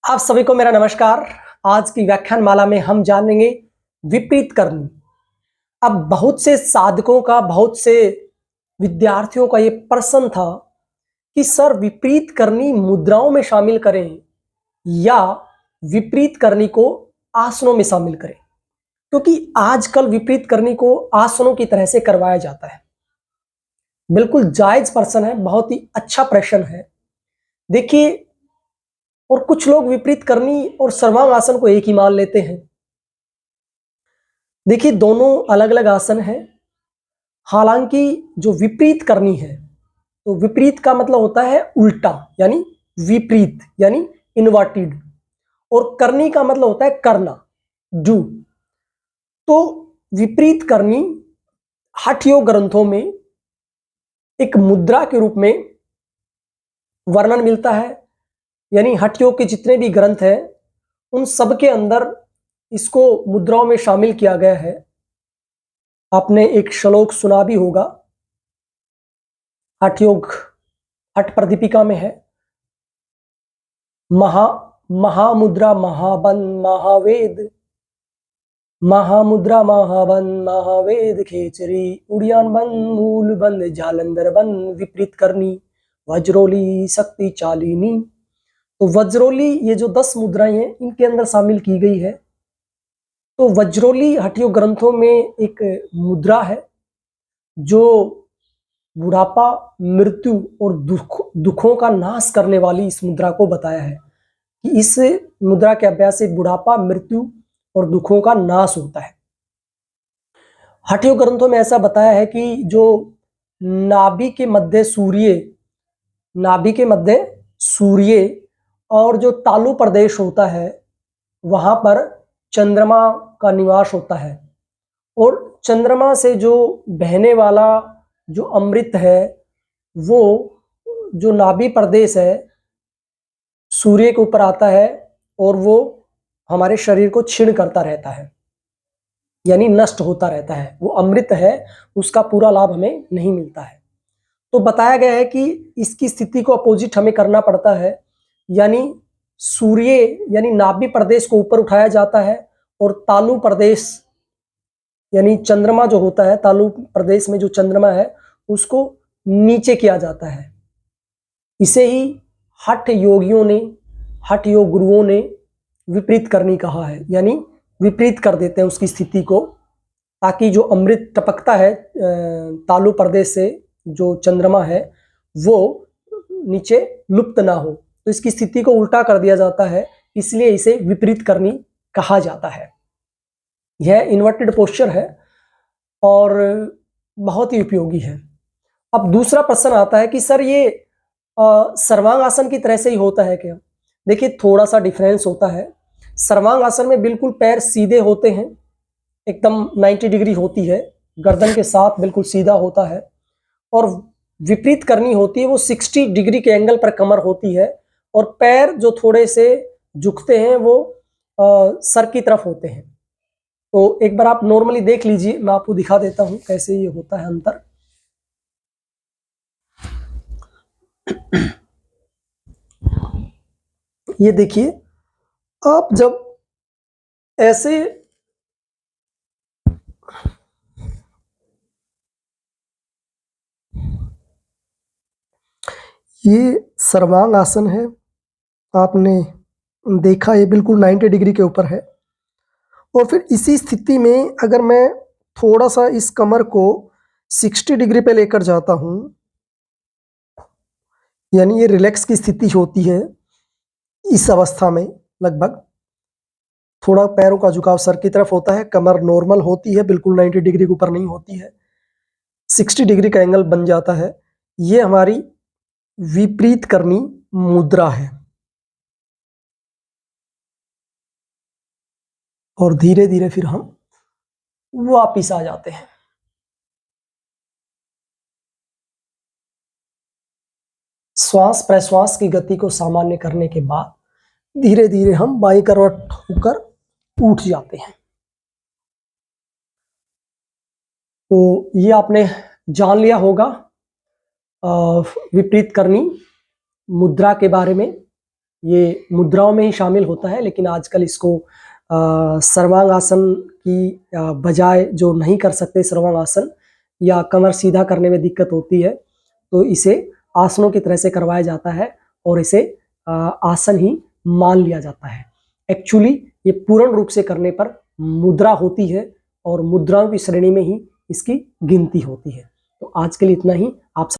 आप सभी को मेरा नमस्कार। आज की व्याख्यान माला में हम जानेंगे विपरीत करनी। अब बहुत से साधकों का, बहुत से विद्यार्थियों का ये प्रश्न था कि सर विपरीत करनी मुद्राओं में शामिल करें या विपरीत करनी को आसनों में शामिल करें, क्योंकि आजकल विपरीत करनी को आसनों की तरह से करवाया जाता है। बिल्कुल जायज प्रश्न है, बहुत ही अच्छा प्रश्न है। देखिए, और कुछ लोग विपरीत करनी और सर्वांग आसन को एक ही मान लेते हैं। देखिए, दोनों अलग अलग आसन हैं। हालांकि जो विपरीत करनी है, तो विपरीत का मतलब होता है उल्टा, यानी विपरीत यानी इनवर्टेड, और करनी का मतलब होता है करना, डू। तो विपरीत करनी हठ योग ग्रंथों में एक मुद्रा के रूप में वर्णन मिलता है। यानी हठ योग के जितने भी ग्रंथ हैं उन सब के अंदर इसको मुद्राओं में शामिल किया गया है। आपने एक श्लोक सुना भी होगा, हठ योग हठ प्रदीपिका में है, महामुद्रा महाबंध महावेद, महामुद्रा महाबंध महावेद खेचरी, उड़ियान बंद मूल बंद जालंधर बंद, विपरीत करनी वज्रोली शक्ति चालिनी। तो वज्रोली, ये जो 10 मुद्राएं हैं इनके अंदर शामिल की गई है। तो वज्रोली हठयोग ग्रंथों में एक मुद्रा है जो बुढ़ापा, मृत्यु और दुखों का नाश करने वाली इस मुद्रा को बताया है कि इस मुद्रा के अभ्यास से बुढ़ापा, मृत्यु और दुखों का नाश होता है। हठयोग ग्रंथों में ऐसा बताया है कि जो नाभि के मध्य सूर्य और जो तालु प्रदेश होता है वहां पर चंद्रमा का निवास होता है, और चंद्रमा से जो बहने वाला जो अमृत है वो जो नाभि प्रदेश है सूर्य के ऊपर आता है और वो हमारे शरीर को क्षीण करता रहता है, यानी नष्ट होता रहता है। वो अमृत है, उसका पूरा लाभ हमें नहीं मिलता है। तो बताया गया है कि इसकी स्थिति को अपोजिट हमें करना पड़ता है, यानी सूर्य यानी नाभि प्रदेश को ऊपर उठाया जाता है और तालु प्रदेश यानी चंद्रमा जो होता है, तालु प्रदेश में जो चंद्रमा है उसको नीचे किया जाता है। इसे ही हठ योगियों ने, हठ योग गुरुओं ने विपरीत करनी कहा है, यानी विपरीत कर देते हैं उसकी स्थिति को, ताकि जो अमृत टपकता है तालु प्रदेश से, जो चंद्रमा है वो नीचे लुप्त ना हो। तो इसकी स्थिति को उल्टा कर दिया जाता है, इसलिए इसे विपरीत करनी कहा जाता है। यह इन्वर्टेड पोस्चर है और बहुत ही उपयोगी है। अब दूसरा प्रश्न आता है कि सर ये सर्वांग आसन की तरह से ही होता है क्या? देखिए, थोड़ा सा डिफरेंस होता है। सर्वांग आसन में बिल्कुल पैर सीधे होते हैं, एकदम 90 डिग्री होती है, गर्दन के साथ बिल्कुल सीधा होता है। और विपरीत करनी होती है वो 60 डिग्री के एंगल पर कमर होती है, और पैर जो थोड़े से झुकते हैं वो सर की तरफ होते हैं। तो एक बार आप नॉर्मली देख लीजिए, मैं आपको दिखा देता हूं कैसे ये होता है अंतर। ये देखिए, आप जब ऐसे ये सर्वांग आसन है, आपने देखा ये बिल्कुल 90 डिग्री के ऊपर है। और फिर इसी स्थिति में अगर मैं थोड़ा सा इस कमर को 60 डिग्री पे लेकर जाता हूं, यानी ये रिलैक्स की स्थिति होती है इस अवस्था में। लगभग थोड़ा पैरों का झुकाव सर की तरफ होता है, कमर नॉर्मल होती है, बिल्कुल 90 डिग्री के ऊपर नहीं होती है, 60 डिग्री का एंगल बन जाता है। ये हमारी विपरीत करनी मुद्रा है। और धीरे धीरे फिर हम वापिस आ जाते हैं। श्वास प्रश्वास की गति को सामान्य करने के बाद धीरे धीरे हम बाईं करवट होकर उठ जाते हैं। तो ये आपने जान लिया होगा विपरीत करनी मुद्रा के बारे में, ये मुद्राओं में ही शामिल होता है, लेकिन आजकल इसको सर्वांग आसन की बजाय जो नहीं कर सकते सर्वांग आसन या कमर सीधा करने में दिक्कत होती है, तो इसे आसनों की तरह से करवाया जाता है और इसे आसन ही मान लिया जाता है। एक्चुअली ये पूर्ण रूप से करने पर मुद्रा होती है और मुद्राओं की श्रेणी में ही इसकी गिनती होती है। तो आज के लिए इतना ही।